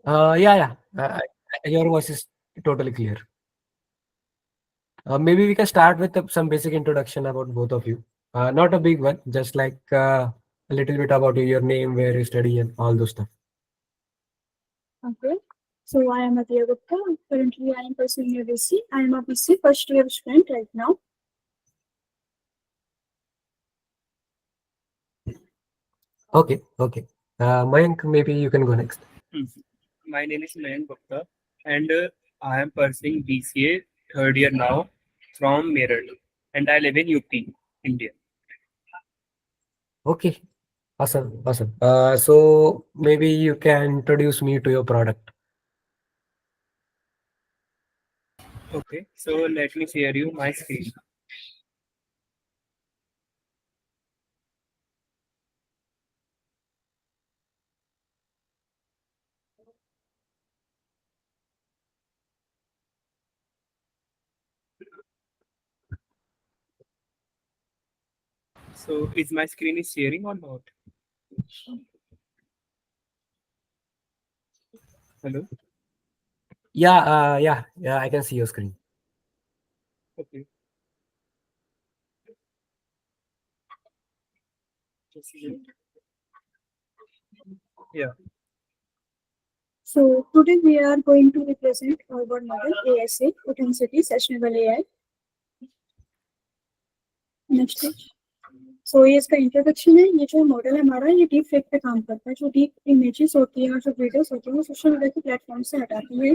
Yeah. Your voice is totally clear. Maybe we can start with some basic introduction about both of you. Not a big one, just like a little bit about you, your name, where you study, and all those stuff. Okay. So I am Adya Gupta. Currently, I am pursuing a BC. I am a BC first year student right now. Okay. Mayank, maybe you can go next. Hmm. My name is Mayank Gupta, and I am pursuing BCA third year now from Meerut, and I live in UP, India. Okay, awesome. So maybe you can introduce me to your product. Okay, so let me share you my screen. So is my screen is sharing or not? Hello. Yeah. I can see your screen. Okay. Just a minute. Yeah. So today we are going to represent our model ASA, Authenticity Sessionable AI. Next page. So ये इसका introduction है। ये जो model है हमारा, ये deep fake पे काम करता है। जो डीप इमेजेस होती है और जो वीडियोस होती है वो सोशल मीडिया के प्लेटफॉर्म से हटाती है।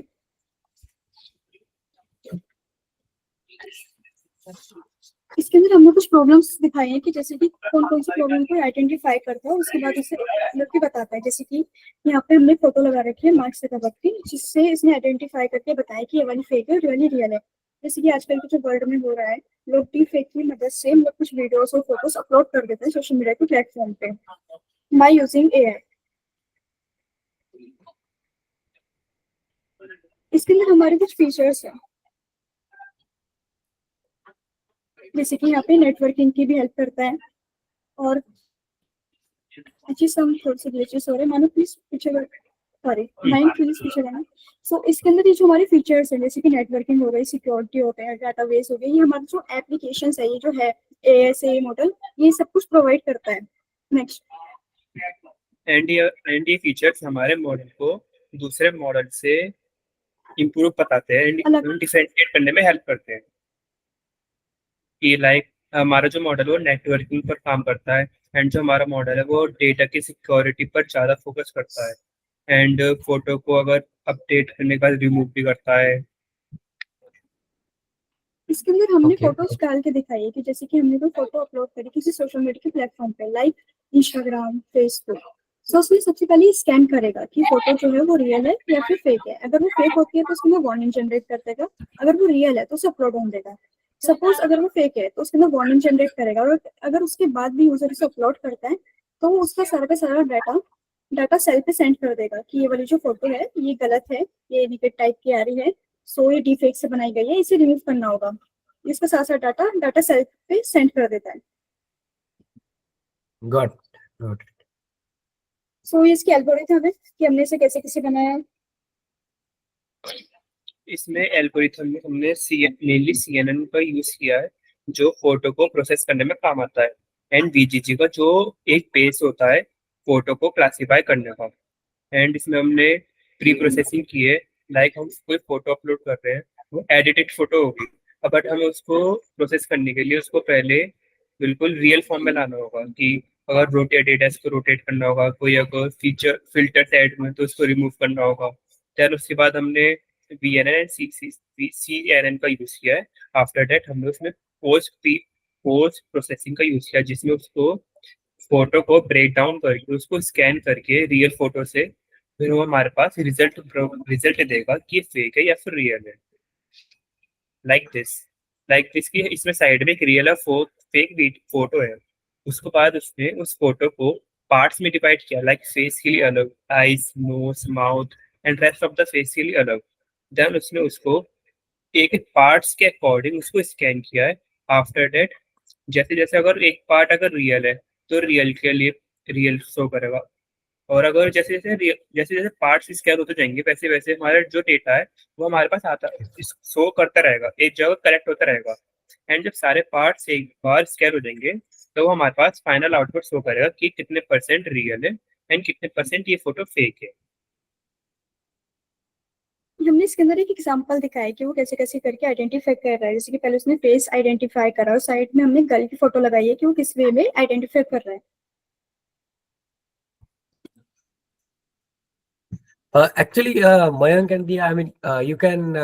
इसके अंदर हमने कुछ प्रॉब्लम्स दिखाए हैं कि जैसे कि कौन कौन सी प्रॉब्लम को आइडेंटिफाई करता है और उसके बाद उसे भी बताता है। जैसे कि यहाँ पे हमने फोटो लगा रखी है मार्क ज़करबर्ग की, जिससे इसने आइडेंटिफाई करके बताया कि ये वाली फेक है, रियली रियल है। जैसे कि आजकल के जो वर्ल्ड में हो रहा है, लोग डीप फेक की मदद से मतलब कुछ वीडियोस और फोटोज अपलोड कर देते हैं सोशल मीडिया के प्लेटफॉर्म पे बाय यूजिंग एआई। इसके अंदर हमारे कुछ फीचर्स हैं, जैसे कि यहाँ पे नेटवर्किंग की भी हेल्प करता है और अच्छी सम थोड़े से ग्लिचेस हो रहे हैं। मानो प्लीज पीछे सॉरी माइंड प्लीज पीछे रहना। सो इसके अंदर ये जो हमारे फीचर्स हैं, जैसे कि नेटवर्किंग हो गई, सिक्योरिटी हो गया, डाटाबेस हो गया, ये हमारे जो एप्लीकेशंस है, ये जो है एएसए मॉडल, ये सब कुछ प्रोवाइड करता है। नेक्स्ट। एंड ये फीचर्स हमारे मॉडल को दूसरे मॉडल से इम्प्रूव बताते हैं एंड डिफरेंशिएट करने में हेल्प करते हैं। कि लाइक हमारा जो मॉडल है वो नेटवर्किंग पर काम करता है, एंड जो हमारा मॉडल है वो डेटा की सिक्योरिटी पर ज़्यादा फोकस करता है, एंड फोटो को अगर अपडेट करने का रिमूव भी करता है। इसके अंदर हमने Okay. फोटोज डाल के दिखाई है कि जैसे कि हमने कोई फोटो अपलोड करी किसी सोशल मीडिया के प्लेटफॉर्म पे, लाइक इंस्टाग्राम, फेसबुक। सो उसमें सबसे पहले स्कैन करेगा कि फोटो जो है वो रियल है या फिर फेक है। अगर वो फेक होती है तो उसके अंदर वार्निंग जनरेट कर देगा, अगर वो रियल है तो उसे अपलोड होने देगा। सपोज अगर वो फेक है तो उसके अंदर वार्निंग जनरेट करेगा, और अगर उसके बाद भी यूजर उसे अपलोड करता है तो उसका सारा का सारा डाटा डाटा सेल पे सेंड कर देगा कि ये वाली जो फोटो है ये गलत है, ये एडिटेड टाइप की आ रही है, सो ये डीफेक से बनाई गई है, इसे रिमूव करना होगा। इसका साथ साथ डाटा सेल पे सेंड कर देता है। Got it. सो ये इसकी एल्गोरिथम है कि हमने इसे कैसे कैसे बनाया है। इसमें एल्गोरिथम में हमने मेनली CNN का यूज किया है, जो फोटो को प्रोसेस करने में काम आता है, एंड VGG का जो एक पेज होता है फोटो को क्लासीफाई करने का। एंड इसमें हमने प्री प्रोसेसिंग की है, लाइक हम कोई फोटो अपलोड कर रहे हैं, वो एडिटेड फोटो होगी, बट हमें उसको प्रोसेस करने के लिए उसको पहले बिल्कुल रियल फॉर्म में लाना होगा। कि अगर रोटेट डेटा इसको रोटेट करना होगा, कोई अगर फीचर फिल्टर ऐड में तो उसको रिमूव करना होगा। देन उसके बाद हमने VNN एंड CNN का यूज किया है। आफ्टर दैट हमने उसमें पोस्ट प्रोसेसिंग का यूज किया, जिसमें उसको फोटो को ब्रेक डाउन करके उसको स्कैन करके रियल फोटो से फिर वो हमारे पास रिजल्ट देगा कि फेक है या फिर रियल है। लाइक दिस की इसमें साइड में एक रियल और फेक फोटो है। उसके बाद उसने उस फोटो को पार्ट्स में डिवाइड किया, लाइक फेस के लिए अलग, eyes, nose, mouth and rest of the face के लिए अलग। देन उसने उसको एक एक पार्ट्स के अकॉर्डिंग उसको स्कैन किया है। आफ्टर दैट जैसे जैसे अगर एक पार्ट अगर रियल है तो रियल के लिए रियल शो करेगा, और अगर जैसे जैसे जैसे पार्ट्स स्कैन होते जाएंगे वैसे वैसे हमारा जो डेटा है वो हमारे पास आता शो करता रहेगा, एक जगह कलेक्ट होता रहेगा। एंड जब सारे पार्ट्स एक बार स्कैन हो जाएंगे तो वो हमारे पास फाइनल आउटपुट शो करेगा कि कितने परसेंट रियल है एंड कितने परसेंट ये फोटो फेक है। हमने इसके अंदर एक एग्जांपल दिखाया है कि वो कैसे कैसे करके आइडेंटिफाई कर रहा है। जैसे कि पहले उसने फेस आइडेंटिफाई करा और साइड में हमने गर्ल की फोटो लगाई है कि वो किस वे में आइडेंटिफाई कर रहा है। Actually, Mayank and Dia, I mean, you can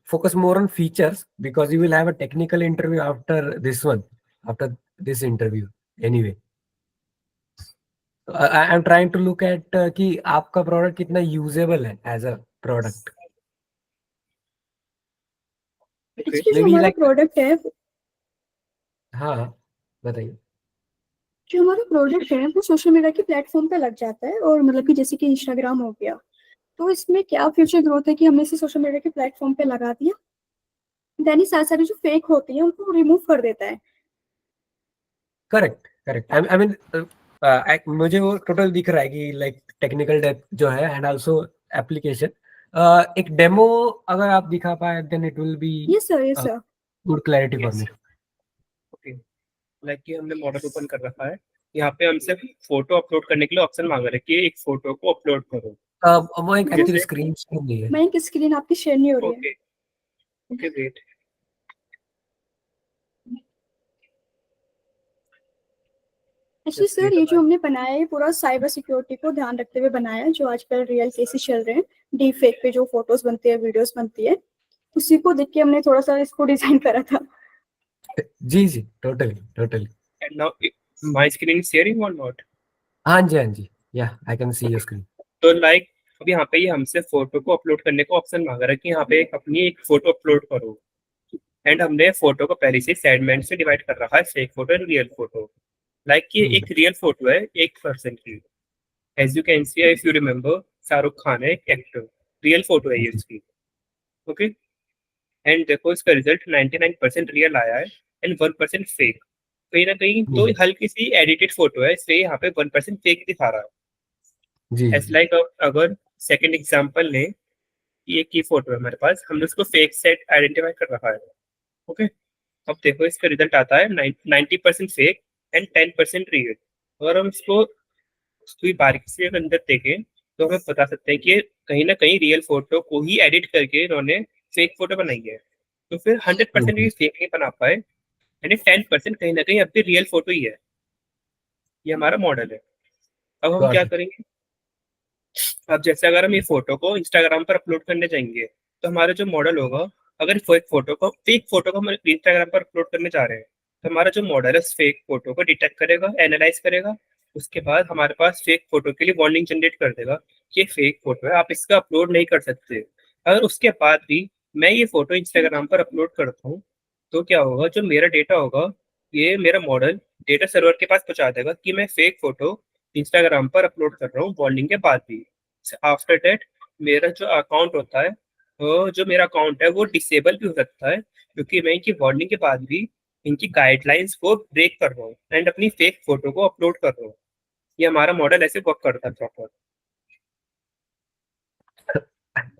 focus more on features because you will have a technical interview after this one, after this interview. Anyway, I'm trying to look at कि आपका product कितना usable है as a product. Okay. Actually जो Maybe हमारा like product है, हाँ बताइए. जो हमारा प्रोडक्ट है वो सोशल मीडिया के प्लेटफॉर्म पे लग जाता है। और मतलब कि जैसे कि इंस्टाग्राम हो गया, तो इसमें क्या फ्यूचर ग्रोथ है कि हमने इसे सोशल मीडिया के प्लेटफॉर्म पे लगा दिया, देन ही सारी सारी जो फेक होती है उनको रिमूव कर देता है। Correct correct. आई मीन मुझे वो टोटल दिख रहा है कि लाइक टेक्निकल डेप्थ जो है एंड आल्सो एप्लीकेशन. एक डेमो अगर आप दिखा पाए then it will be yes sir, yes sir. Good clarity for Yes. Me. Okay, like कि हमने मॉडल ओपन कर रखा है। यहाँ पे हमसे फोटो अपलोड करने के लिए ऑप्शन मांग रहा है कि एक फोटो को अपलोड करो। वो एक एक्चुअली जैसे स्क्रीन नहीं है. मैं एक स्क्रीन आपकी शेयर नहीं हो रही है। Okay okay wait. Actually sir ये जो हमने बनाया है पूरा साइबर सिक्योरिटी को ध्यान रखते हुए बनाया है। जो आजकल रियल केसेस चल रहे हैं, डीप फेक पे जो फोटोज बनती है, वीडियोस बनती है, उसी को देख के हमने थोड़ा सा इसको डिजाइन करा था। जी जी, totally totally. And now my screen is sharing और नॉट? हाँ जी हाँ जी, yeah I can see your screen. तो लाइक अब यहाँ पे ये हमसे फोटो को अपलोड करने का ऑप्शन मांग रहा है कि यहाँ पे अपनी एक फोटो अपलोड करो। एंड हमने फोटो को पहले से सेगमेंट से डिवाइड कर रखा है, fake photo and real photo. Like ये एक रियल फोटो है एक पर्सन की। As you can see, if you remember, Shahrukh Khan है एक एक्टर, रियल फोटो है ये उसकी। ओके, एंड देखो इसका रिजल्ट 99% रियल आया है एंड 1% फेक। कहीं ना कहीं तो हल्की सी एडिटेड फोटो है, इसलिए यहाँ पे 1% फेक दिखा रहा है। जी एज लाइक अगर सेकंड एग्जांपल लें, ये की फोटो है हमारे पास, हमने उसको फेक सेट आइडेंटिफाई कर रखा है। ओके, अब देखो इसका रिजल्ट आता है 90% फेक एंड 10% रियल। अगर हम इसको थोड़ी बारीकी से अंदर देखें तो हमें बता सकते हैं कि कहीं ना कहीं रियल फोटो को ही एडिट करके इन्होंने फेक फोटो बनाई है। तो फिर 100% भी फेक नहीं बना पाए, यानी 10% कहीं ना कहीं अब भी रियल फोटो ही है। ये हमारा मॉडल है। अब हम क्या करेंगे, अब जैसे अगर हम ये फोटो को इंस्टाग्राम पर अपलोड करने जाएंगे तो हमारा जो मॉडल होगा, अगर फेक फोटो को हम इंस्टाग्राम पर अपलोड करने जा रहे हैं तो हमारा जो मॉडल है फेक फोटो को डिटेक्ट करेगा, एनालाइज करेगा। उसके बाद हमारे पास फेक फोटो के लिए वार्निंग जनरेट कर देगा कि ये फेक फोटो है, आप इसका अपलोड नहीं कर सकते। अगर उसके बाद भी मैं ये फोटो इंस्टाग्राम पर अपलोड करता हूँ तो क्या होगा, जो मेरा डेटा होगा ये मेरा मॉडल डेटा सर्वर के पास पहुंचा देगा कि मैं फेक फोटो इंस्टाग्राम पर अपलोड कर रहा हूँ वार्निंग के बाद भी। आफ्टर दैट मेरा जो अकाउंट होता है, जो मेरा अकाउंट है वो डिसेबल भी हो सकता है क्योंकि मैं इनकी वार्निंग के बाद भी इनकी गाइडलाइंस को ब्रेक कर रहा हूँ एंड अपनी फेक फोटो को अपलोड कर रहा हूँ। ये हमारा मॉडल ऐसे वर्क करता है प्रॉपर।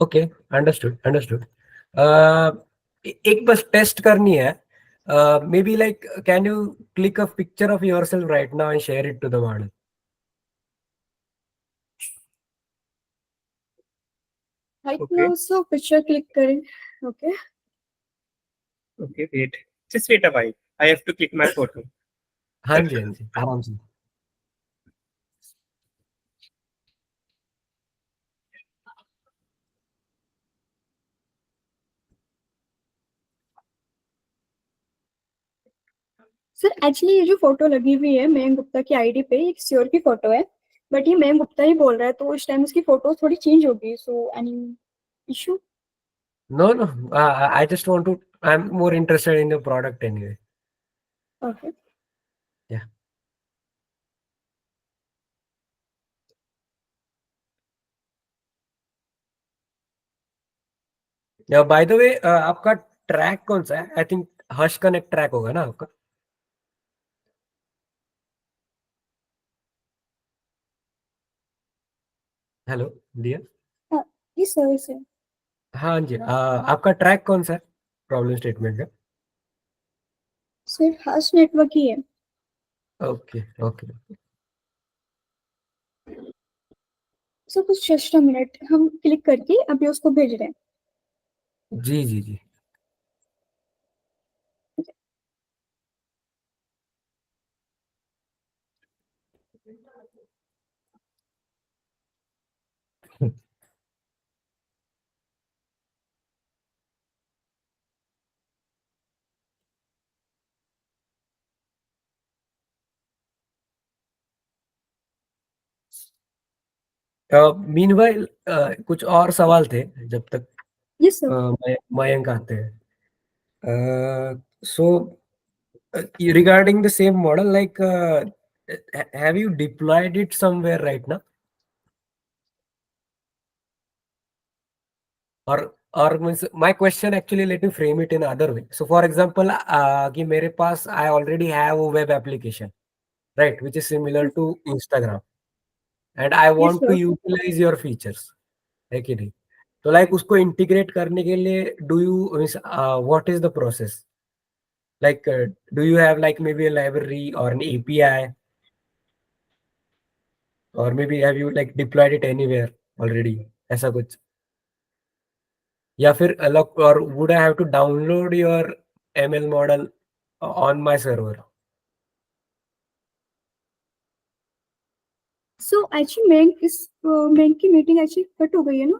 Okay, understood understood. एक बस टेस्ट करनी है. Maybe like can you click a picture of yourself right now and share it to the model. Right Okay. Now so picture click करें। Okay, Okay, wait, just wait a while, I have to click my photo. हाँ जी आराम से. Sir actually ये जो photo लगी हुई है मयंक गुप्ता की आईडी पे, एक श्योर की फोटो है, बट ये मयंक गुप्ता ही बोल रहा है, तो इस टाइम इसकी फोटो थोड़ी चेंज होगी। So any issue? No, I just want to. I'm more interested in the product anyway. Okay, Yeah. By the way, आपका ट्रैक कौन सा है? I think Harsh connect track होगा ना आपका. हेलो दिया। हाँ जी सर सर। हाँ जी, आपका ट्रैक कौन सा है प्रॉब्लम स्टेटमेंट का? सर हास्ट नेटवर्क ही है। Okay okay. सर कुछ जस्ट अ मिनट, हम क्लिक करके अभी उसको भेज रहे हैं। जी जी जी। मीनवाइल कुछ और सवाल थे जब तक यस सर। मयंक आते हैं। सो regarding the same model, like have you deployed it somewhere right now? Or means my question, actually let me frame it in other way. So for example, कि मेरे पास I already have a web application, right, which is similar to Instagram, and I yes want to sir. utilize your features, है कि नहीं? तो like उसको integrate करने के लिए do you means what is the process? Like do you have like maybe a library or an API, or maybe have you like deployed it anywhere already, ऐसा कुछ? या फिर अलग, और would I have to download your ML model on my server? So actually Mayank की meeting actually cut हो गई है ना।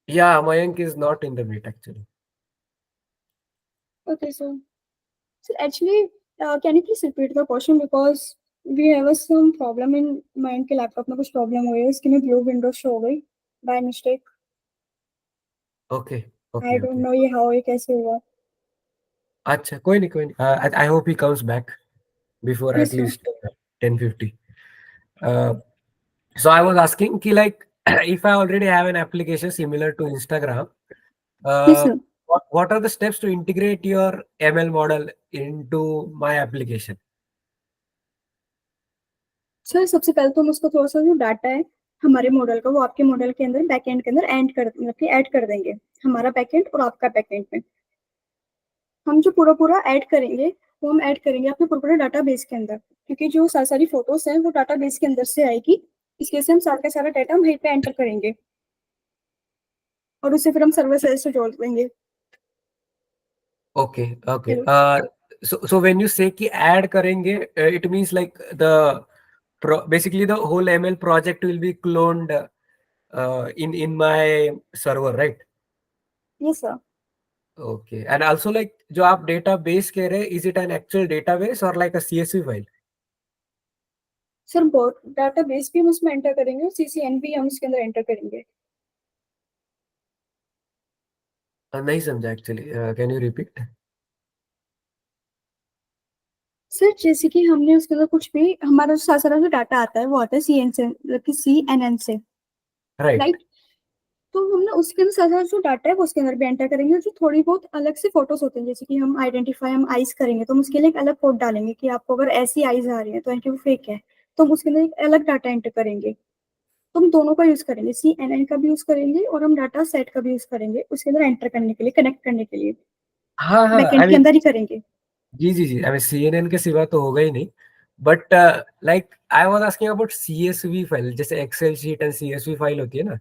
Yeah, Mayank is not in the meet actually. Okay sir. Sir actually can you please repeat the question because we have some problem in Mayank के laptop में, कुछ problem हुई है, उसकी में ब्लू विंडो शो हो गई by mistake. Okay, I okay, don't okay. No ये हाउ ये कैसे हुआ। अच्छा, कोई नहीं कोई नहीं. I hope he comes back before at yes sir. least 10:50. Uh, so I was asking कि like if I already have an application similar to Instagram, yes uh, sir. what are the steps to integrate your ML model into my application? Sir सबसे पहले तो हम उसको थोड़ा सा जो data है हमारे मॉडल का, वो आपके मॉडल के अंदर बैकएंड के अंदर ऐड कर देंगे, हमारा बैकएंड और आपका बैकएंड में। हम जो पूरा पूरा ऐड करेंगे वो हम ऐड करेंगे अपने पूरे पूरे डाटा बेस के अंदर, क्योंकि जो सारी सारी फोटोज हैं वो डाटा बेस के अंदर से आएगी। इसके से हम सारा का सारा डाटा हम वहीं पे एंटर करेंगे और उसे फिर हम सर्वर साइड से जोड़ देंगे। Okay, okay. Hello. So when you say कि add करेंगे, it means like basically the whole ML project will be cloned in my server, right? Yes sir. Okay. And also like जो आप database कह रहे हैं, is it an actual database or like a CSV file? Sir बहुत data base भी हम उसमें enter करेंगे और सीसीएन भी हम उसके अंदर एंटर करेंगे। नहीं समझा actually. Can you repeat? Sir जैसे कि हमने उसके अंदर कुछ भी, हमारा जो सारा सारा जो डाटा आता है वो आता है सीएन से, मतलब कि CNN से, Right. राइट। तो हम ना उसके अंदर सारा जो डाटा है वो उसके अंदर भी एंटर करेंगे, और जो थोड़ी बहुत अलग से फोटोज होते हैं, जैसे कि हम आइडेंटिफाई हम आइज करेंगे तो हम उसके लिए एक अलग कोड डालेंगे कि आपको अगर ऐसी आइज आ रही है तो इनकी वो फेक है, तो हम उसके अंदर एक अलग डाटा एंटर करेंगे। तो हम दोनों का यूज करेंगे, CNN का भी यूज करेंगे और हम डाटा सेट का भी यूज करेंगे उसके अंदर एंटर करने के लिए, कनेक्ट करने के लिए, हाँ हाँ, बैकएंड I के mean अंदर ही करेंगे। जी जी जी, I mean CNN के सिवा तो होगा ही नहीं. But like I was asking about CSV file, जैसे Excel sheet and CSV file होती है ना.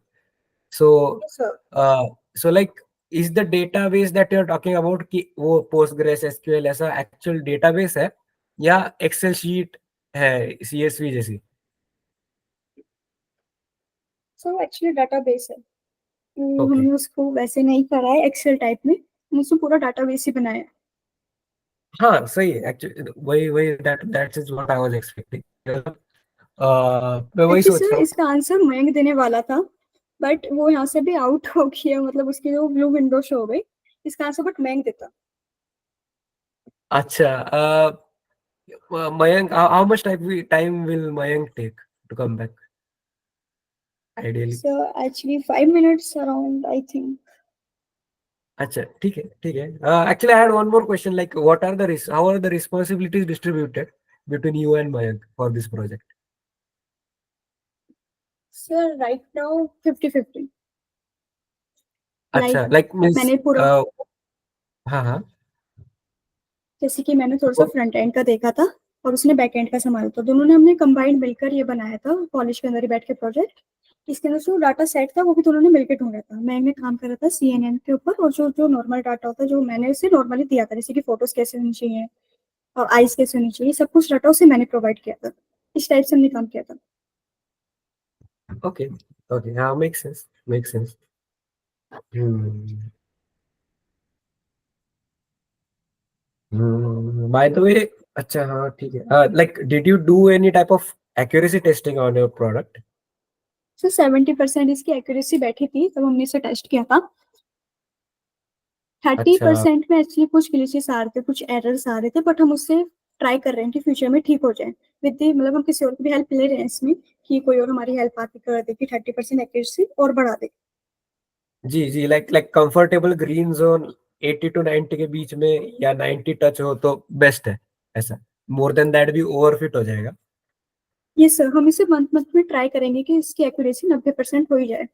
So sir uh, so like is the database that you're talking about कि वो Postgres SQL ऐसा actual database है या Excel sheet है CSV जैसी? सर एक्चुअली डाटा बेस है। Okay. हमने उसको वैसे नहीं करा है एक्सेल टाइप में, हमने उसको पूरा डाटा बेस ही बनाया है। हाँ सही है एक्चुअली, वही वही that is what I was expecting. मैं वही एक्चुअली सोच सर रहा हूँ. इसका आंसर मयंक देने वाला था, बट वो यहाँ से भी आउट हो गया, मतलब उसकी जो ब्लू विंडो शो हो गई। इसका आंसर बट मयंक देता। अच्छा, Mayank, how much time will Mayank take to come back ideally? Sir actually 5 minutes around I think. अच्छा ठीक है ठीक है. Actually I had one more question, like what are the how are the responsibilities distributed between you and Mayank for this project? Sir, right now 50-50. अच्छा, Like like means मैंने पूरा हाँ हाँ जैसे कि मैंने थोड़ा सा तो फ्रंट एंड का देखा था और उसने बैक एंड का संभाला था, दोनों ने हमने कंबाइंड मिलकर ये बनाया था कॉलेज के अंदर ही बैठ के प्रोजेक्ट। इसके अंदर जो डाटा सेट था वो भी दोनों ने मिलकर ढूंढा था। मैंने काम करा था CNN के ऊपर, और जो जो नॉर्मल डाटा होता है जो मैंने उसे नॉर्मली दिया था, जैसे कि फोटोज कैसे होनी चाहिए और आइज कैसे होनी चाहिए, सब कुछ डाटा उसे मैंने प्रोवाइड किया था। इस टाइप से हमने काम किया था। ओके ओके, हाँ, make sense make sense. By the way, अच्छा, हाँ, ठीक है। Like did you do any type of accuracy testing on your product? So 70% इसकी एक्यूरेसी बैठी थी तब हमने इसे टेस्ट किया था। अच्छा 30% में एक्चुअली कुछ ग्लिचेस आ रहे थे, कुछ एरर्स आ रहे थे, बट हम उससे ट्राई कर रहे हैं कि फ्यूचर में ठीक हो जाए। विद दी मतलब हम किसी और की भी हेल्प ले रहे हैं इसमें, कि कोई और हमारी हेल्प आके कर दे कि 30% एक्यूरेसी और बढ़ा दे। जी जी, like like comfortable green zone 80 to 90 के बीच में, या 90 टच हो तो बेस्ट है। ऐसा मोर देन दैट भी ओवरफिट हो जाएगा। ये सर हम इसे मंथ में ट्राई करेंगे कि इसकी एक्यूरेसी 90% हो ही जाए।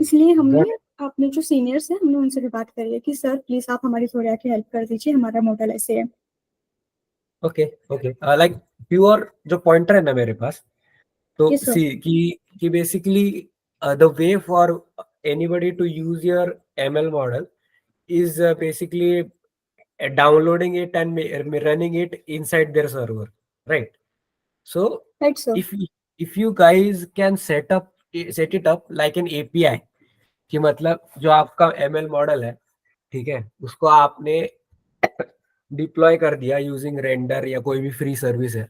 इसलिए हमने गॉट अपने जो सीनियर्स हैं हमने उनसे भी बात करी है कि सर प्लीज आप हमारी थोड़ी आके हेल्प कर दीजिए, हमारा मॉडल ऐसे है। ओके ओके, लाइक प्योर जो पॉइंटर है ना मेरे पास, तो ये सर। सी कि basically the way for anybody to use your ML model is basically downloading it and running it inside their server, right? So right sir. if if you guys can set it up like an API, कि मतलब जो आपका ML model है, ठीक है, उसको आपने deploy कर दिया यूजिंग रेंडर या कोई भी फ्री सर्विस है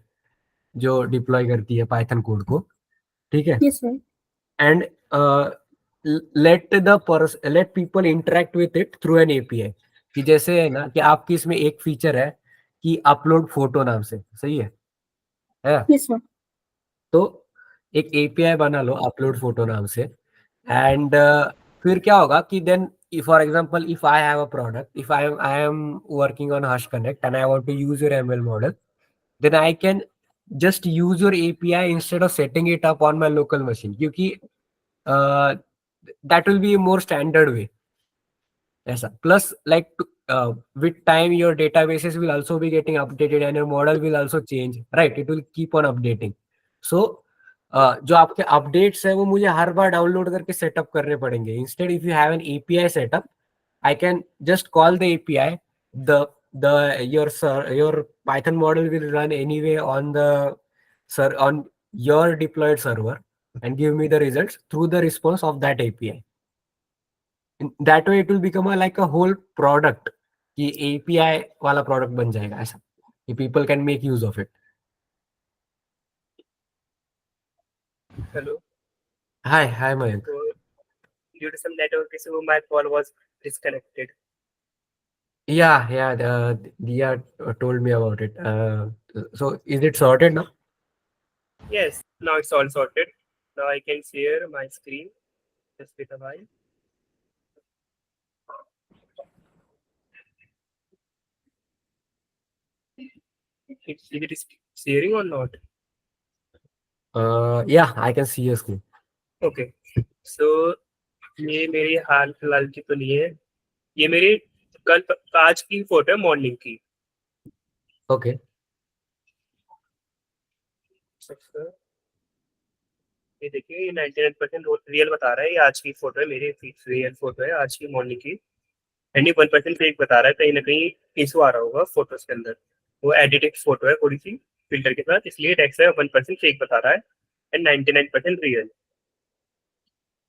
जो डिप्लॉय करती है पाइथन कोड को, ठीक है, ये sir. And let people interact with it through an API। कि जैसे है ना कि आपकी इसमें एक फीचर है कि अपलोड फोटो नाम से, सही है? ये सर। तो एक API बना लो अपलोड फोटो नाम से, एंड फिर क्या होगा कि then for example if I have a product, if I am working on hush connect and I want to use your ML model, then I can just use your API instead of setting it up on my local machine, क्योंकि uh, that will be a more standard way, ऐसा। Plus, like with time your databases will also be getting updated and your model will also change, right? It will keep on updating. So जो आपके updates है वो मुझे हर बार download करके setup करने पड़ेंगे। Instead, if you have an API setup, I can just call the API. Your Python model will run anyway on on your deployed server and give me the results through the response of that API. In that way, it will become like a whole product. कि API वाला product बन जाएगा ऐसा कि people can make use of it. Hello. Hi Mayank. So due to some network issue, my call was disconnected. Yeah, Dia told me about it. So is it sorted now? Yes, now it's all sorted. Now I can share my screen. Just wait a while. Is it sharing or not? Yeah, I can see your screen. Okay so ये मेरी हाल फिलहाल की तो नहीं है, ये मेरी कल आज की फोटो है मॉर्निंग की। Okay. ये देखिए ये 99% रियल बता रहा है, ये आज की फोटो है, मेरी रियल फोटो है आज की मॉर्निंग की। एंड ये 1% फेक बता रहा है, कहीं ना कहीं इशू आ रहा होगा फोटोज के अंदर। वो एडिटेड फोटो है थोड़ी सी फिल्टर के साथ, इसलिए टेक्स्ट है 1% फेक बता रहा है and 99% real.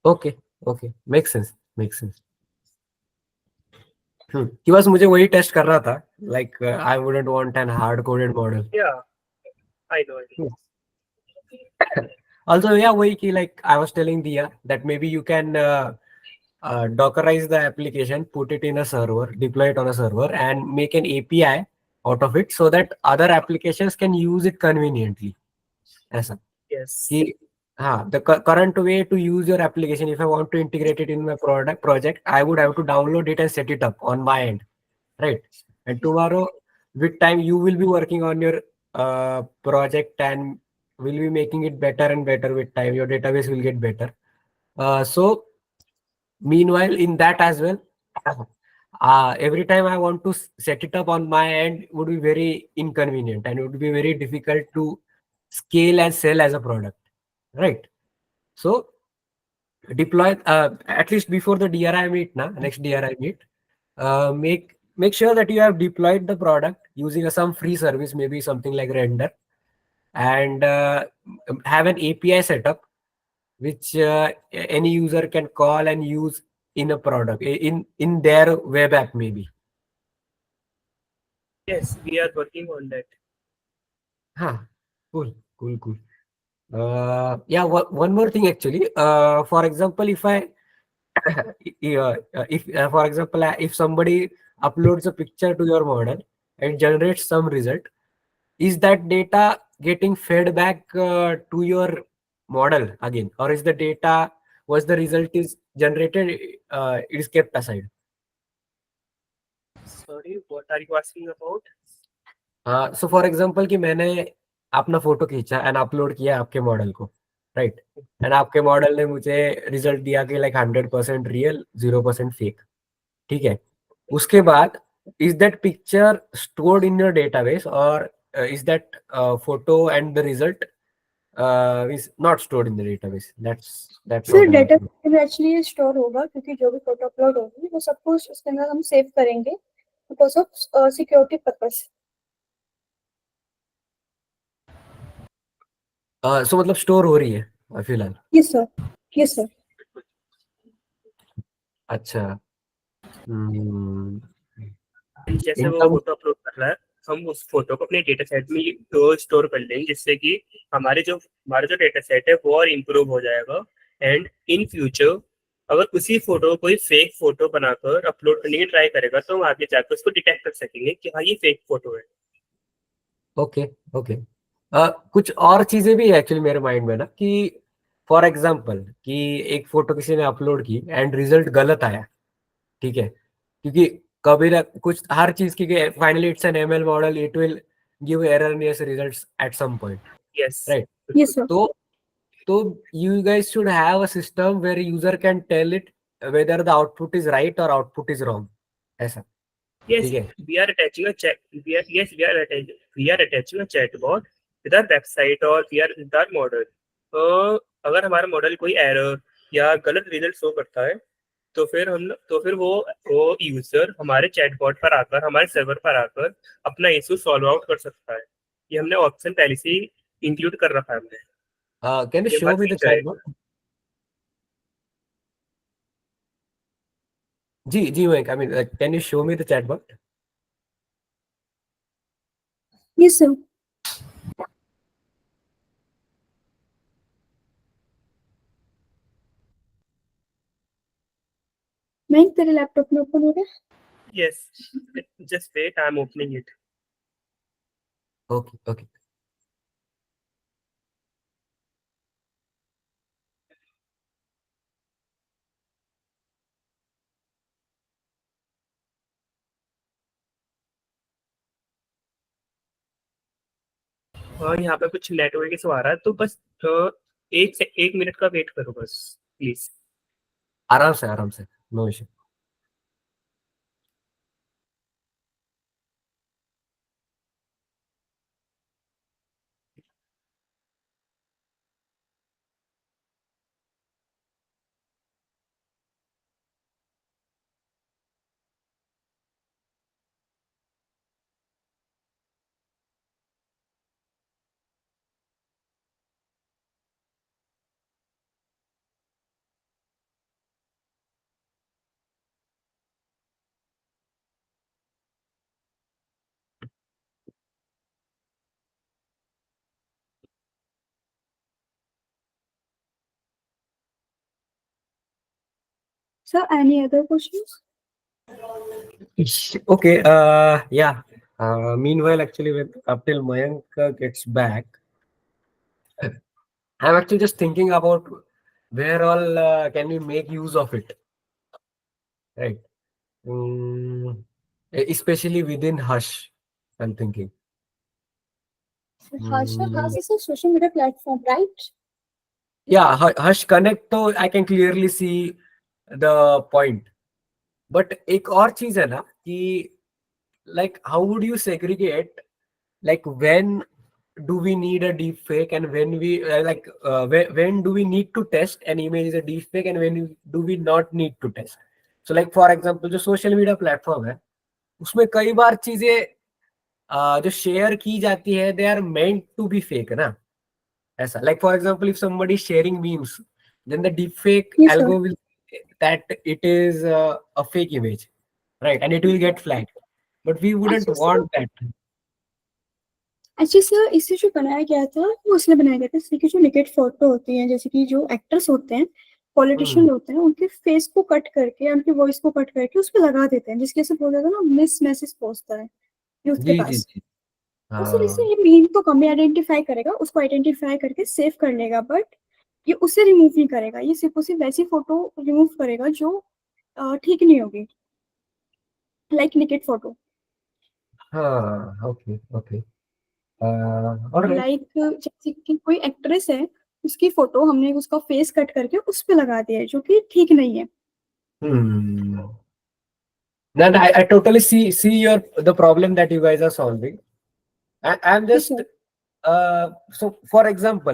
Okay. Makes sense. कि बस मुझे वही टेस्ट कर रहा था, like I wouldn't want an hard coded model. या आई नो। Also, yeah, वही कि like I was telling Dia that maybe you can dockerize the application, put it in a server, deploy it on a server, and make an API out of it so that other applications can use it conveniently. ऐसा yes कि हाँ, the current way to use your application, if I want to integrate it in my project, I would have to download it and set it up on my end, right? And tomorrow, with time, you will be working on your project and will be making it better and better with time. Your database will get better. So meanwhile, in that as well, every time I want to set it up on my end would be very inconvenient and it would be very difficult to scale and sell as a product, right? So deploy at least before the DRI meet, next DRI meet, make sure that you have deployed the product using some free service, maybe something like Render, and have an API setup which any user can call and use in a product in their web app maybe. Yes, we are working on that. Huh. Cool. Yeah, one more thing actually. For example, if I if for example if somebody uploads a picture to your model and generates some result, is that data getting fed back to your model again, or is the data once the result is generated it is kept aside? Sorry, what are you asking about? So for example कि मैंने अपना photo खींचा and upload किया आपके model को, right, and आपके model ने मुझे रिजल्ट दिया कि लाइक 100% रियल 0% फेक, ठीक है? उसके बाद is that picture stored in your database और is that photo and the result is not stored in the database? That's sir what I data want. में एक्चुअली स्टोर होगा, क्योंकि जो भी फोटो अपलोड होगी वो सब कुछ उसके अंदर हम सेव करेंगे बिकॉज ऑफ सिक्योरिटी पर्पस। सो मतलब स्टोर हो रही है फिलहाल? Yes sir, yes sir. अच्छा। जैसे इन वो टर्म फोटो अपलोड कर रहा है, हम उस फोटो को अपने डेटा सेट में स्टोर कर लेंगे, जिससे कि हमारा जो डेटा सेट है वो और इम्प्रूव हो जाएगा। एंड इन फ्यूचर अगर उसी फोटो को कोई फेक फोटो बनाकर अपलोड करने की ट्राई करेगा तो हम आगे जाकर उसको डिटेक्ट कर सकेंगे कि हाँ ये फेक फोटो है। Okay okay. कुछ और चीजें भी एक्चुअली मेरे माइंड में ना, कि फॉर एग्जांपल कि एक फोटो किसी ने अपलोड की एंड रिजल्ट गलत आया, ठीक है? क्योंकि कभी ना कुछ हर चीज की finally it's an ML model, it will give erroneous results at some point, yes, right? Yes sir. तो तो you guys should have a system where user can tell it whether the output is right or output is wrong, ऐसा, yes, ठीक है? we are attaching a chat. We are attaching a chatbot with our website or we are with our model. तो अगर हमारा model कोई error या गलत result show करता है तो फिर वो यूजर हमारे चैटबॉट पर आकर, हमारे सर्वर पर आकर अपना इशू सॉल्व आउट कर सकता है। ये हमने ऑप्शन पहले से ही इंक्लूड कर रखा है हमने। Can you ये show हमारा me the फीचर है। chatbot? जी Mayank, I mean, can you show me the chatbot? Yes sir. मैं तेरे लैपटॉप में ओपन हो गया। Yes, just wait, I am opening it. Okay. और यहाँ पे कुछ नेटवर्क इशू आ रहा है, तो बस एक मिनट का वेट करो बस प्लीज। आराम से, no issue. Sir any other questions? Okay, yeah. Meanwhile, actually, when up till Mayank gets back, I'm actually just thinking about where all can we make use of it, right? Mm, especially within Hush, I'm thinking. Harsh is a social media platform, right? Yeah, Hush Connect तो I can clearly see the point. But एक और चीज है ना कि like how would you segregate like when do we need a deep fake and when we when do we need to test an image is a deep fake and when do we not need to test. So like for example जो social media platform है उसमें कई बार चीजें जो share की जाती है they are meant to be fake ना ऐसा. Like for example if somebody is sharing memes then the deep fake Yes, sir. algo will say that it is a fake image, right, and it will get flagged, but we wouldn't Actually, want that. Actually sir इसे जो बनाया गया था वो इसलिए बनाया गया था जैसे कि जो निकेट फोटो होती है, जैसे कि जो एक्टर्स होते हैं, पॉलिटिशियन होते हैं, उनके फेस को कट करके, उनकी वॉइस को कट करके उस पर लगा देते हैं, जिसकी वजह से बहुत ज्यादा ना मिस मैसेज पहुंचता है यूथ के जी जी पास. जी. तो सर इससे हाँ ये मीम तो कम ही आइडेंटिफाई करेगा, उसको आइडेंटिफाई करके सेव कर लेगा, बट ये उसे रिमूव नहीं करेगा. ये सिर्फ उसे वैसी फोटो रिमूव करेगा जो ठीक नहीं होगी, लाइक निकेट फोटो. हाँ. Okay okay. ऑलराइट. लाइक जैसे कि कोई एक्ट्रेस है, उसकी फोटो हमने उसका फेस कट करके उस पे लगा दिया है, जो कि ठीक नहीं है. Then I totally see your the problem that you guys are solving. I'm Yes, just sir. so for example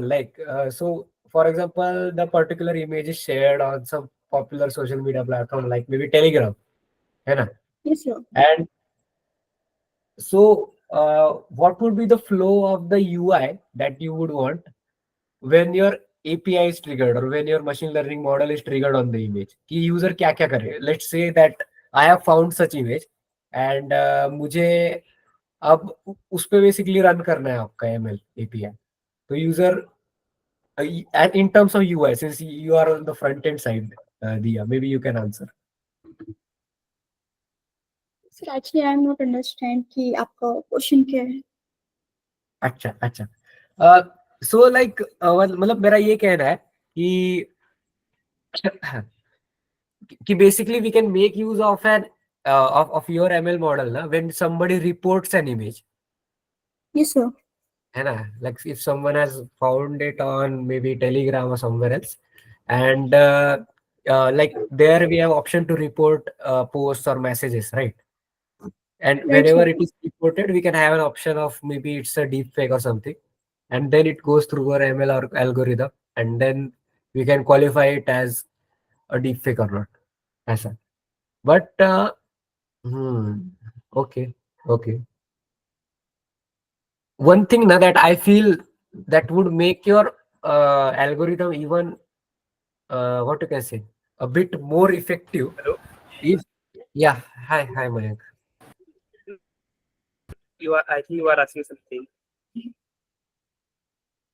for example the particular image is shared on some popular social media platform like maybe Telegram, है ना? Yes, sir. And so what would be the flow of the UI that you would want when your API is triggered or when your machine learning model is triggered on the image कि user क्या क्या करे. Let's say that I have found such image and मुझे अब उस पे basically run करना है आपका ML API. तो user and in terms of UI since you are on the front end side, Diya, maybe you can answer. Sir, actually, I am not understand कि आपका क्वेश्चन क्या है. अच्छा अच्छा. सो लाइक मतलब मेरा ये कहना है कि basically we can make use of an of your ML model na when somebody reports an image, Yes, sir. है ना, like if someone has found it on maybe Telegram or somewhere else and like there we have option to report posts or messages, right? And Right, whenever sir. it is reported we can have an option of maybe it's a deep fake or something, and then it goes through our ML or algorithm and then we can qualify it as a deep fake or not, ऐसा. But okay okay. One thing now that I feel that would make your algorithm even what you can say a bit more effective Hello? is yeah. Hi Mayank. I think you are asking something.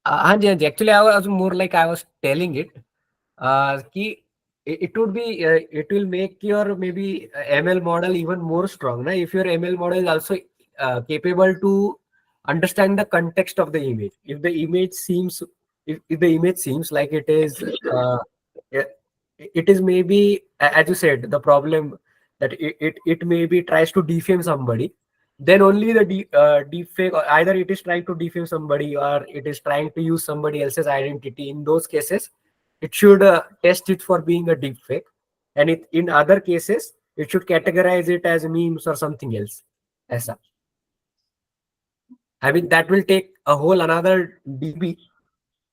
हाँ जी हाँ जी. Actually I was more like I was telling it कि it would be it will make your maybe ML model even more strong na if your ML model is also capable to understand the context of the image. If the image seems if the image seems like it is it is maybe as you said the problem that it maybe tries to defame somebody, then only the deep fake or either it is trying to defame somebody or it is trying to use somebody else's identity. In those cases it should test it for being a deep fake, and in other cases it should categorize it as memes or something else, ऐसा. I mean that will take a whole another DB.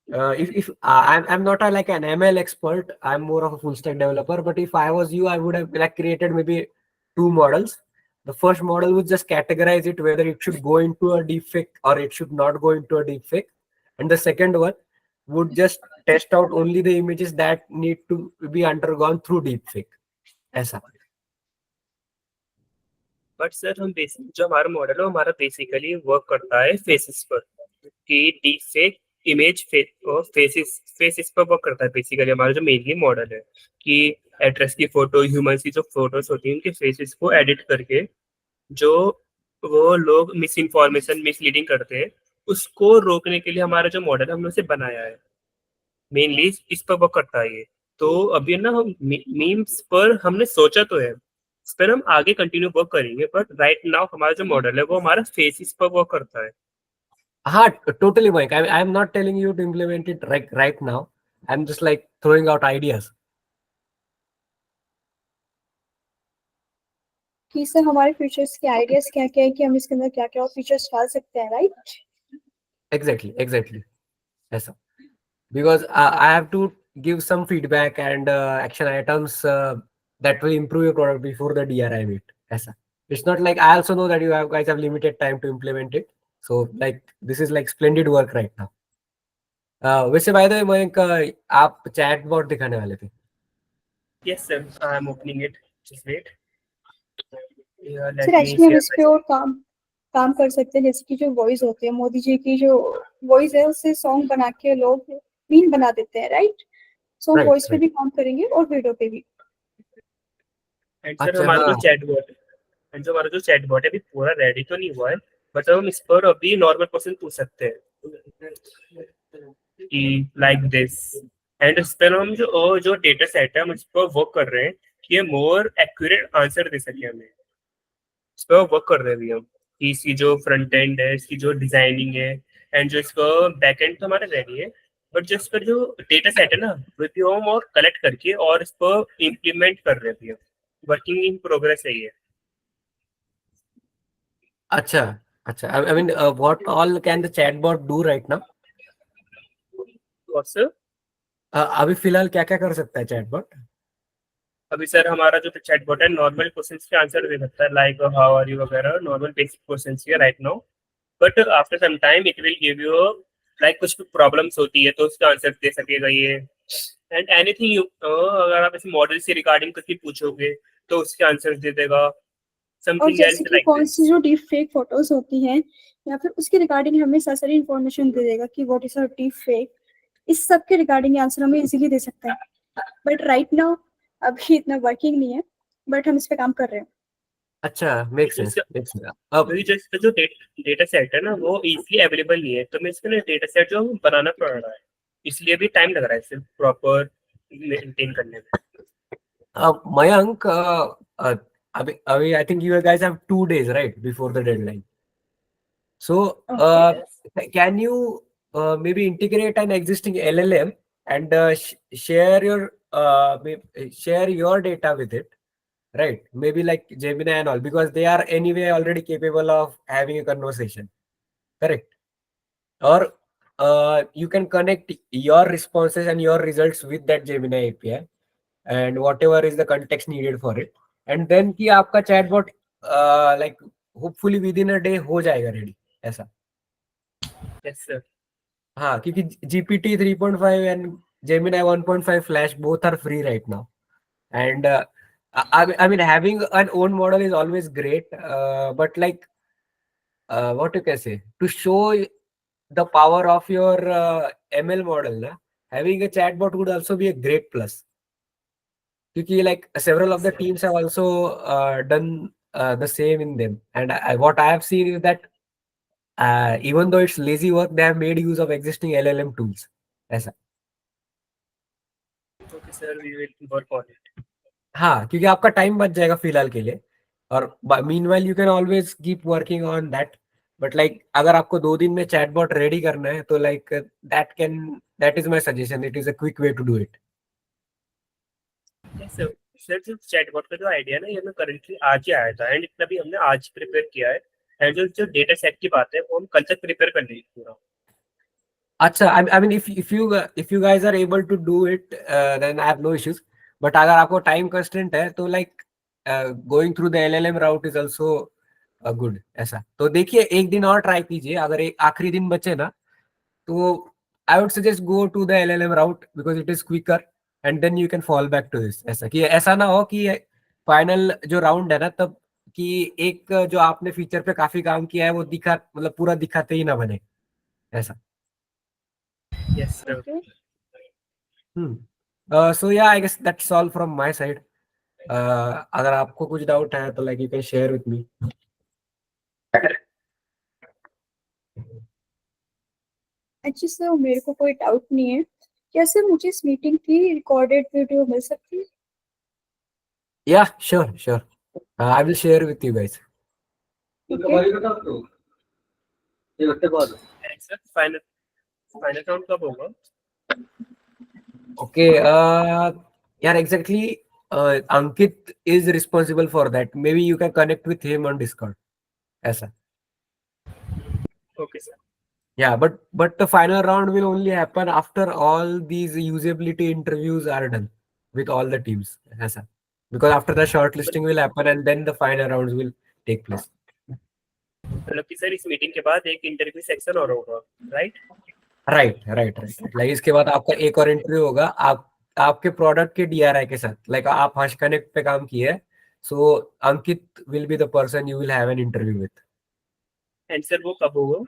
If I'm not like an ML expert, I'm more of a full stack developer. But if I was you, I would have like created maybe two models. The first model would just categorize it whether it should go into a deepfake or it should not go into a deepfake, and the second one would just test out only the images that need to be undergone through deepfake. ऐसा. But sir हम basic जो हमारा model है वो हमारा basically work करता है faces पर कि डीप फेक इमेज फेसेस पर वर्क करता है. बेसिकली हमारा जो मेनली मॉडल है कि एड्रेस की फोटो, ह्यूमन की जो फोटोज होती हैं उनके फेसेस को एडिट करके जो वो लोग मिस इन्फॉर्मेशन मिसलीडिंग करते हैं उसको रोकने के लिए हमारा जो मॉडल है हमने उसे बनाया है. मेनली इस पर वर्क करता है ये. तो अभी ना हम मीम्स पर हमने सोचा तो है, इस पर हम आगे कंटिन्यू वर्क करेंगे, बट राइट नाउ हमारा जो मॉडल है वो हमारा फेसिस पर वर्क करता है. हाँ, totally, Mike. I am not telling you to implement it right now. I'm just like throwing out ideas. कि सर हमारे फीचर्स के आइडियाज क्या क्या है कि हम इसके अंदर क्या क्या और फीचर्स डाल सकते हैं, राइट? Exactly. ऐसा. Because I have to give some feedback and action items that will improve your product before the DRI meet. ऐसा. It's not like I also know that you guys have limited time to implement it. So like this is like splendid work right now. वैसे by the way, Mayank, आप chatbot दिखाने वाले थे. Yes, sir. I am opening it. Just wait. Yeah, sir let me actually हम share इस पे और काम कर सकते हैं, जैसे कि जो वॉइस होती है, मोदी जी की जो वॉइस है उससे सॉन्ग बना के लोग मीम बना देते हैं, राइट? सो हम Right, वॉइस पे right. भी काम करेंगे और वीडियो पे भी. एंड सर अच्छा, हमारा जो हाँ. चैटबॉट एंड जो हमारा जो चैटबॉट है अभी पूरा रेडी तो नहीं हुआ है, बट हम इस पर अभी नॉर्मल क्वेश्चन पूछ सकते हैं कि लाइक दिस. एंड इस पर हम जो डेटा सेट है हम इस पर वर्क कर रहे हैं कि ये मोर एक्यूरेट आंसर दे सके हमें. इस पर वर्क कर रहे हैं अभी हम कि इसकी जो फ्रंट एंड है, इसकी जो डिजाइनिंग है एंड जो इसका बैक एंड तो हमारा रेडी है, बट जो इसका जो डेटा सेट है ना वो भी हम और कलेक्ट करके और इस पर इम्प्लीमेंट कर रहे हैं अभी हम. वर्किंग इन प्रोग्रेस है ये. अच्छा. I mean, what all can the chatbot do right now? और सर अभी फिलहाल क्या क्या कर सकता है चैटबॉट? अभी सर हमारा जो चैटबॉट है नॉर्मल क्वेश्चंस के आंसर दे सकता है, लाइक हाउ आर यू वगैरह, नॉर्मल बेसिक क्वेश्चंस के right now. But after some time it will give you like कुछ प्रॉब्लम्स होती है तो उसका आंसर दे सकेगा ये. एंड एनीथिंग यू अगर आप इस मॉडल से रिगार्डिंग कुछ भी पूछोगे तो उसके आंसर दे देगा. और समथिंग जैसे एल्स कि लाइक कौन दिस. सी जो डीप फेक फोटोज होती हैं या फिर उसके रिगार्डिंग हमें सारी इंफॉर्मेशन दे देगा कि what is a deep fake. इस सब के रिगार्डिंग आंसर हमें इजीली दे सकता है. बट राइट नाउ अभी इतना वर्किंग नहीं है, बट हम इस पे काम कर रहे हैं. अच्छा, मेक सेंस. अब जो इसका जो डेटा सेट है ना वो इजीली अवेलेबल नहीं है, तो मैं इसका डेटा सेट जो बनाना पड़ रहा है, इसलिए भी टाइम लग रहा है सिर्फ प्रॉपर मेंटेन करने में. Mayank, अभी I think you guys have 2 days, right, before the deadline. So, can you maybe integrate an existing LLM and share your data with it, right? Maybe like Gemini and all, because they are anyway already capable of having a conversation, correct? Or you can connect your responses and your results with that Gemini API and whatever is the context needed for it, and then कि आपका chatbot like hopefully within a day हो जाएगा ready, ऐसा. Yes, sir. हाँ, क्योंकि GPT 3.5 and Gemini 1.5 Flash both are free right now, and I mean having an own model is always great, but like what you can say, to show the power of your ML model, na, having a chatbot would also be a great plus. Because like several of the teams have also done the same in them, and what I have seen is that even though it's lazy work, they have made use of existing LLM tools. ऐसा. Okay, sir, we will work on it. हाँ, क्योंकि आपका time बच जाएगा फिलहाल के लिए, और meanwhile you can always keep working on that. But like अगर आपको 2 दिन में चैटबॉट रेडी करना है तो like that is my suggestion. It is a quick way to do it. Yes, sir. Sir जो चैटबॉट का जो आइडिया है ना ये हमें करंटली आज ही आया था, एंड इतना भी हमने आज प्रिपेयर किया है. एंड जो डेटा सेट की बात है वो हम कल तक प्रिपेयर कर लेंगे पूरा. अच्छा, I mean if you guys are able to do it, then I have no issues. But अगर आपको टाइम कंस्ट्रेंट है तो like going through the LLM route is also good. ऐसा तो देखिए, एक दिन और ट्राई कीजिए. अगर एक आखिरी दिन बचे ना तो I would suggest go to the LLM route because it is quicker, and then you can fall back to this. ऐसा कि ऐसा ना हो कि फाइनल जो राउंड है ना तब कि एक जो आपने फीचर पे काफी काम किया है वो दिखा, मतलब पूरा दिखाते ही ना बने, ऐसा. Yes, sir. Okay. So yeah, I guess that's all from my side. अगर आपको कुछ डाउट है तो like you can share with me. Actually sir मेरे को कोई डाउट नहीं है. क्या सर मुझे इस मीटिंग की रिकॉर्डेड वीडियो मिल सकती है? Yeah, sure. I will share with you guys. Okay. Sir final round कब होगा? Okay, yeah, exactly. Ankit is responsible for that. Maybe you can connect with him on Discord. ऐसा. Okay sir. Yeah, but the final round will only happen after all these usability interviews are done with all the teams. ऐसा. Because after the shortlisting will happen and then the final rounds will take place. मतलब कि sir इस meeting के बाद एक interview section और होगा, right? Right. Like इसके बाद आपका एक और इंटरव्यू होगा आपके प्रोडक्ट के DRI के साथ. लाइक आप हर्ष कनेक्ट पे काम किए, so Ankit will be the person you will have an interview with. And sir वो कब होगा?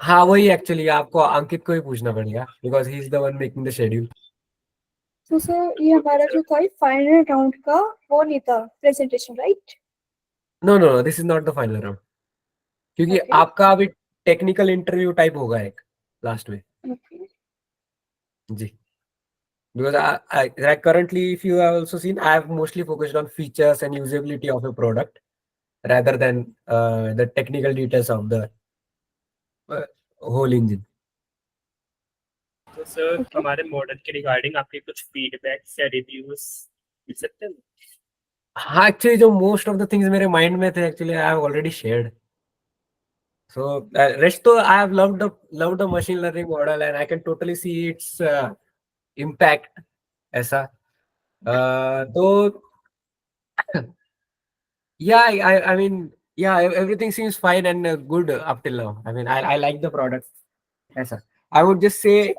हाँ, वही एक्चुअली आपको अंकित को ही पूछना पड़ेगा because he is the one making the schedule. तो सर ये हमारा जो था फाइनल राउंड का वो नहीं था presentation, right? No, this is not the final round, क्योंकि Okay. आपका अभी टेक्निकल इंटरव्यू टाइप होगा एक लास्ट में. Okay. जी. Because I currently, if you have also seen, I have mostly focused on features and usability of a product rather than the technical details of the whole engine. तो sir Okay. हमारे model के regarding आपके कुछ feedbacks या reviews मिल सकते हैं? हाँ, actually जो मोस्ट ऑफ द थिंग्स मेरे माइंड में थे actually I have already shared. So rest though I have loved the machine learning model and I can totally see its impact. ऐसा. तो yeah, I mean, yeah, everything seems fine and good up till now. I mean, I like the product. ऐसा. I would just say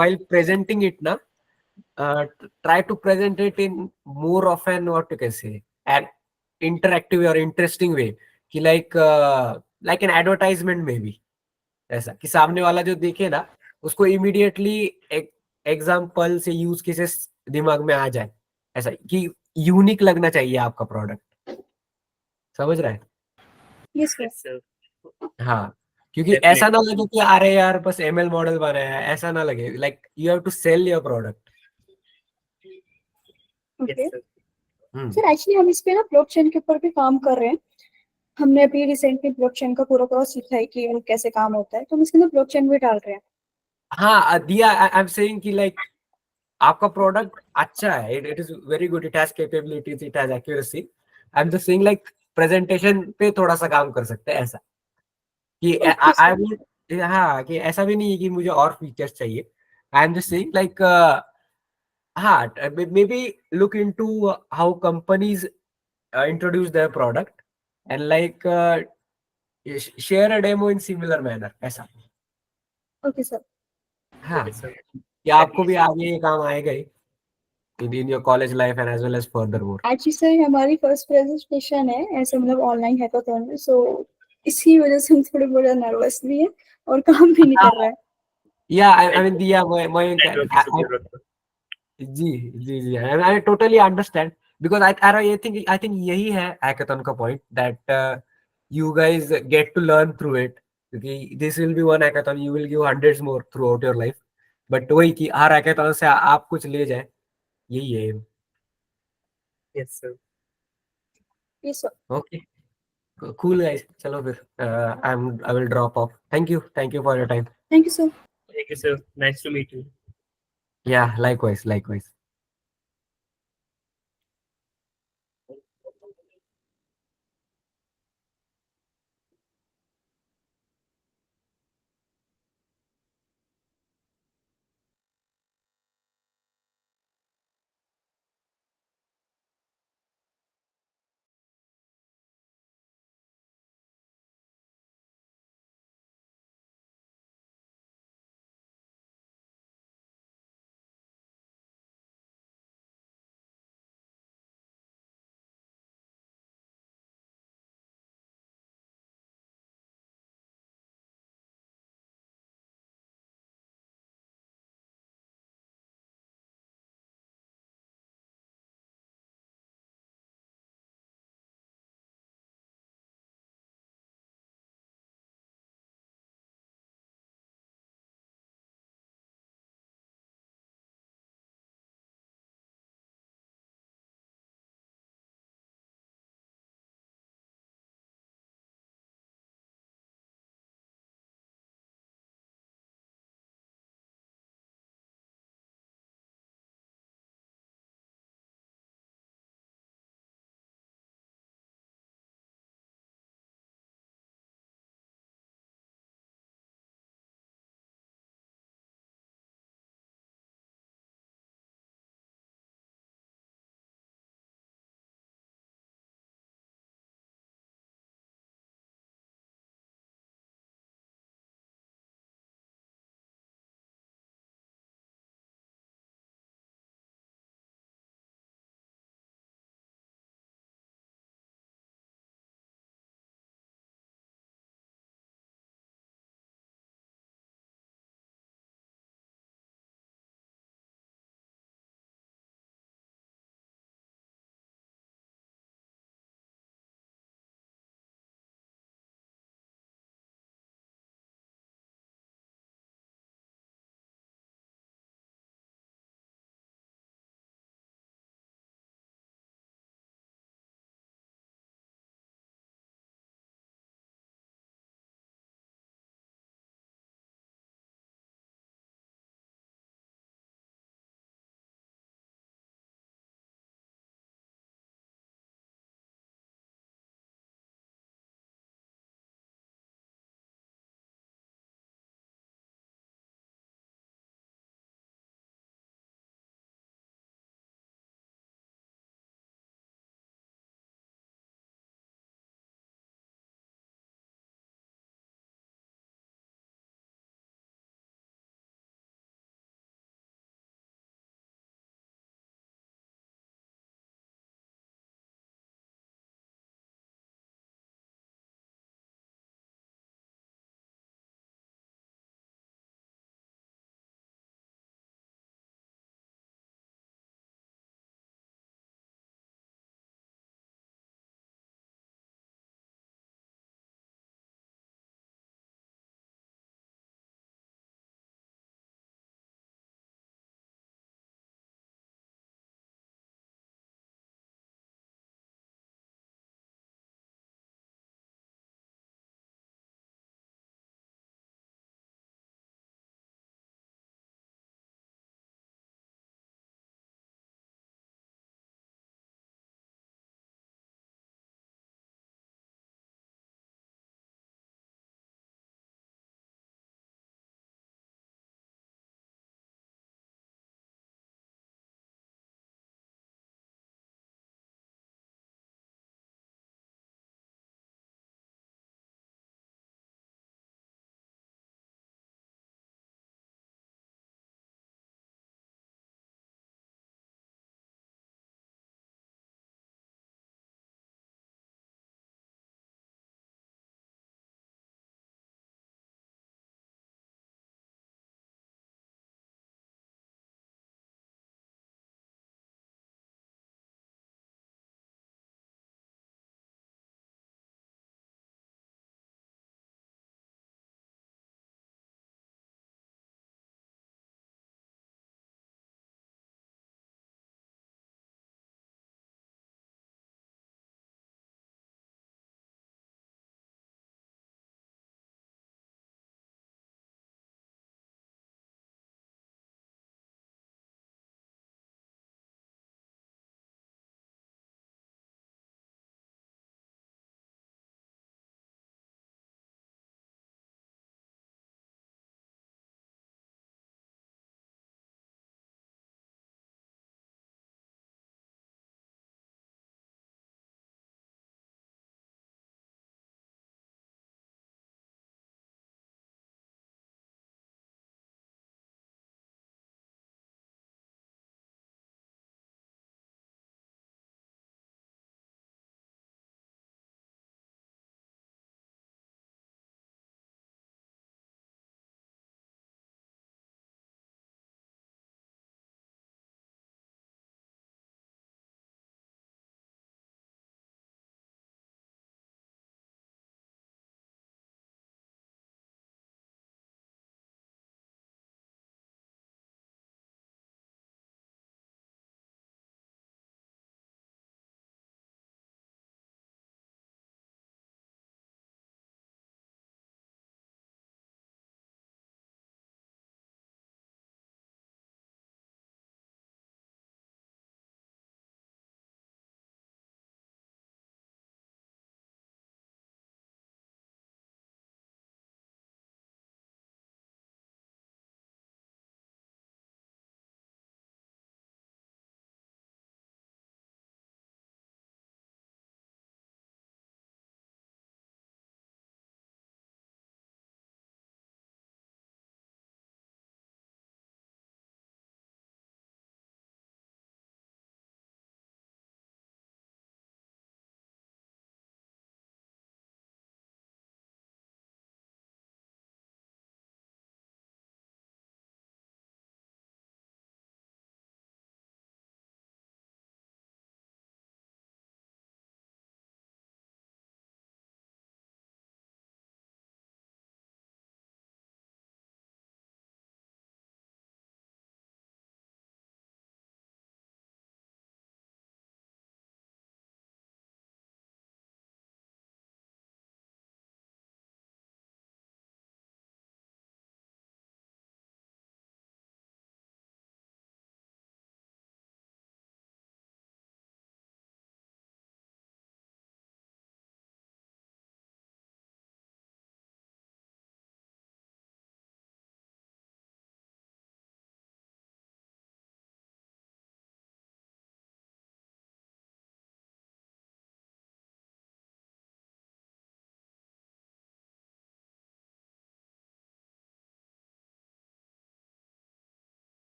while presenting it na, try to present it in more of an, what you can say, an interactive or interesting way कि like an advertisement maybe. ऐसा कि सामने वाला जो देखे ना उसको इमीडिएटली एग्जाम्पल से यूज केसेस दिमाग में आ जाए. ऐसा कि यूनिक लगना चाहिए आपका प्रोडक्ट. समझ रहा है? Yes, sir. Yes, sir. हाँ, क्योंकि Definitely. ऐसा ना लगे कि अरे यार बस ML मॉडल बनाया है. ऐसा ना लगे. Like you have to sell your product. Yes, Okay. sir. Sir actually हम इस पे ना ब्लॉकचेन के ऊपर भी काम कर रहे हैं. हमने अभी रिसेंटली ब्लॉकचेन का पूरा सीखा है कि कैसे काम होता है, तो हम इसके अंदर ब्लॉकचेन भी डाल रहे हैं. हाँ, दिया आई एम सेइंग कि लाइक आपका प्रोडक्ट अच्छा है. It is very good. It has capabilities, it has accuracy. I am just saying like presentation पे थोड़ा सा काम कर सकते हैं. ऐसा कि Okay, आई sir. वुड, हाँ, कि ऐसा भी नहीं है कि मुझे और फीचर्स चाहिए. I am just saying like हाँ, maybe look into how companies introduce their product and like share a demo in similar manner. ऐसा. Okay, sir. हाँ, Okay, sir. कि आपको भी आगे ये काम आएगा ही in your college life and as well as furthermore. Actually sir हमारी फर्स्ट प्रेजेंटेशन है ऐसे मतलब ऑनलाइन हैकाथॉन में, सो इसी वजह से हम थोड़े बहुत नर्वस भी है और काम भी नहीं कर रहा है. Yeah, I mean, yeah, Mayank, Network की जरूरत है. जी, I totally understand because I think यही है hackathon का point that you guys get to learn through it. क्योंकि this will be one hackathon, you will give hundreds more throughout your life. But वही कि हर hackathon से आप कुछ ले जाए, यही है. Yes, sir. Yes, sir. Okay, cool guys. चलो फिर I will drop off. Thank you for your time. Thank you, sir. Thank you, sir. Nice to meet you. Yeah, likewise.